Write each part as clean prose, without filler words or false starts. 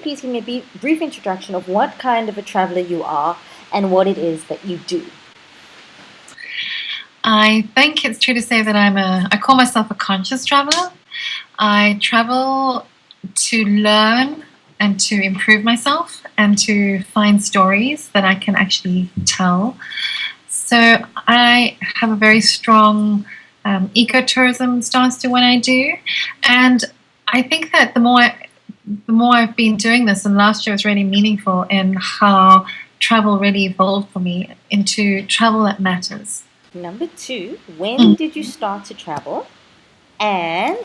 please give me a brief introduction of what kind of a traveler you are and what it is that you do? I think it's true to say that I call myself a conscious traveler. I travel to learn and to improve myself and to find stories that I can actually tell. So I have a very strong ecotourism stance to what I do. And I think that the more I've been doing this, and last year was really meaningful in how travel really evolved for me into travel that matters. Number 2, when did you start to travel? And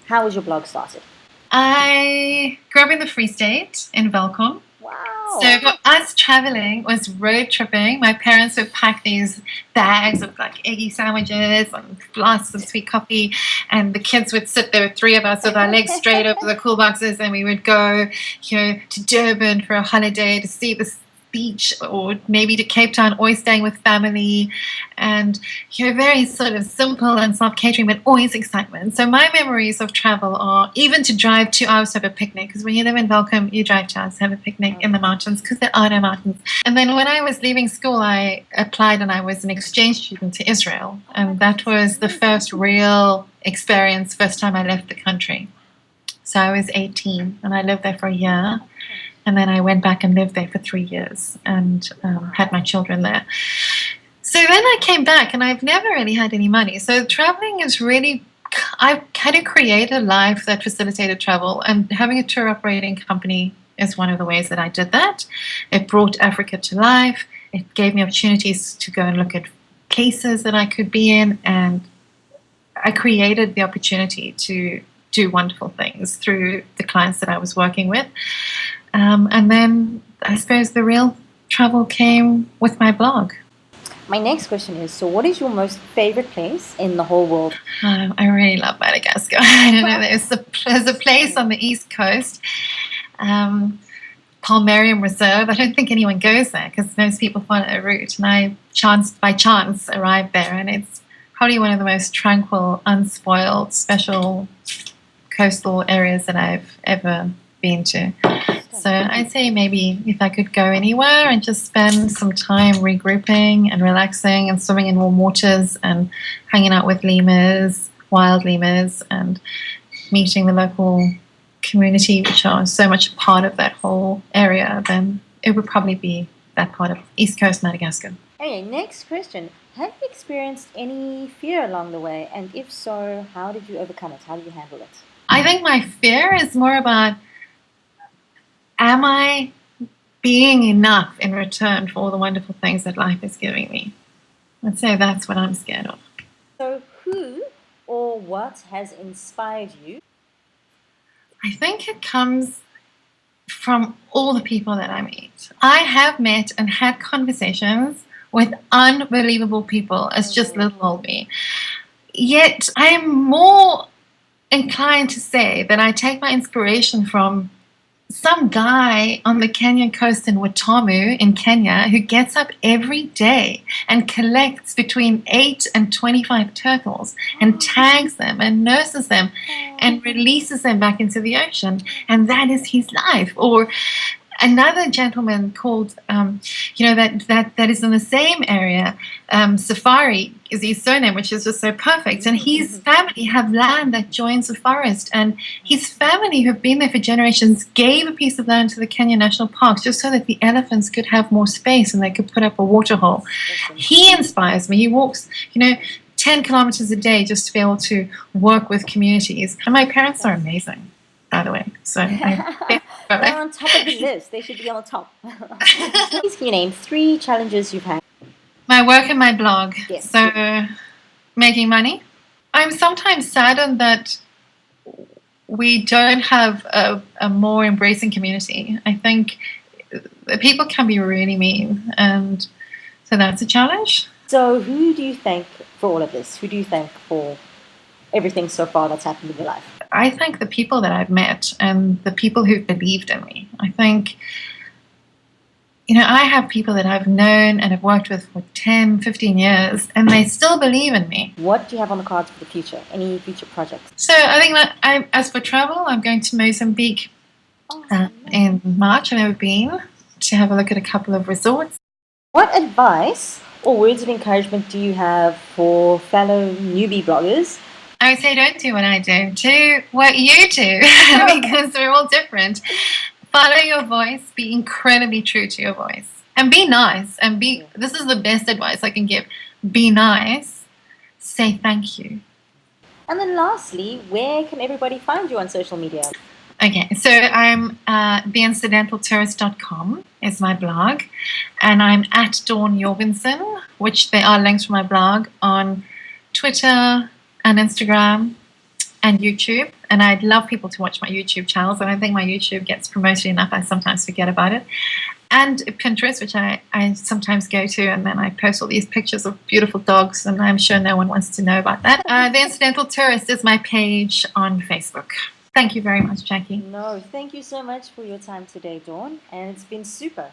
how was your blog started? I grew up in the Free State in Velcom. Wow. So for us, traveling was road tripping. My parents would pack these bags of like eggy sandwiches and flasks of sweet coffee, and the kids would sit there, 3 of us with our legs straight over the cool boxes, and we would go, to Durban for a holiday to see the beach, or maybe to Cape Town, always staying with family, and very sort of simple and self-catering, but always excitement. So my memories of travel are even to drive 2 hours to have a picnic, because when you live in Velcom, you drive 2 hours to have a picnic in the mountains, because there are no mountains. And then when I was leaving school, I applied and I was an exchange student to Israel, and that was the first real experience, first time I left the country. So I was 18 and I lived there for a year. And then I went back and lived there for 3 years and had my children there. So then I came back and I've never really had any money. So traveling is really, I had to create a life that facilitated travel. And having a tour operating company is one of the ways that I did that. It brought Africa to life. It gave me opportunities to go and look at places that I could be in. And I created the opportunity to do wonderful things through the clients that I was working with. And then I suppose the real travel came with my blog. My next question is, so what is your most favorite place in the whole world? I really love Madagascar. I don't know, there's a place on the East Coast, Palmarium Reserve. I don't think anyone goes there because most people follow a route. And I by chance arrived there, and it's probably one of the most tranquil, unspoiled, special coastal areas that I've ever been to. So I'd say maybe if I could go anywhere and just spend some time regrouping and relaxing and swimming in warm waters and hanging out with lemurs, wild lemurs, and meeting the local community, which are so much a part of that whole area, then it would probably be that part of East Coast Madagascar. Okay, next question. Have you experienced any fear along the way? And if so, how did you overcome it? How did you handle it? I think my fear is more about, am I being enough in return for all the wonderful things that life is giving me? I'd say that's what I'm scared of. So who or what has inspired you? I think it comes from all the people that I meet. I have met and had conversations with unbelievable people as just little old me. Yet I am more inclined to say that I take my inspiration from some guy on the Kenyan coast in Watamu in Kenya who gets up every day and collects between 8 and 25 turtles and tags them and nurses them and releases them back into the ocean. And that is his life. Or another gentleman called, that is in the same area, Safari is his surname, which is just so perfect. And his family have land that joins the forest. And his family, who've been there for generations, gave a piece of land to the Kenya National Parks just so that the elephants could have more space and they could put up a waterhole. He inspires me. He walks, 10 kilometers a day just to be able to work with communities. And my parents are amazing, by the way. So they're on top of the list. They should be on the top. Please can you name 3 challenges you've had? My work and my blog. Yes. So making money. I'm sometimes saddened that we don't have a more embracing community. I think people can be really mean, and so that's a challenge. So who do you thank for all of this? Who do you thank for everything so far that's happened in your life? I thank the people that I've met and the people who've believed in me. I think, I have people that I've known and have worked with for 10, 15 years, and they still believe in me. What do you have on the cards for the future? Any future projects? So I think that as for travel, I'm going to Mozambique Oh, in amazing. March. I've never been to have a look at a couple of resorts. What advice or words of encouragement do you have for fellow newbie bloggers? I would say don't do what I do what you do because we're all different. Follow your voice, be incredibly true to your voice, and be nice. This is the best advice I can give. Be nice, say thank you. And then lastly, where can everybody find you on social media? Okay, so I'm theincidentaltourist.com is my blog, and I'm at Dawn Jorgensen, which there are links for my blog on Twitter and Instagram and YouTube. And I'd love people to watch my YouTube channels. I don't think my YouTube gets promoted enough. I sometimes forget about it. And Pinterest, which I sometimes go to, and then I post all these pictures of beautiful dogs, and I'm sure no one wants to know about that. The Incidental Tourist is my page on Facebook. Thank you very much, Jacqui. No, thank you so much for your time today, Dawn, and it's been super.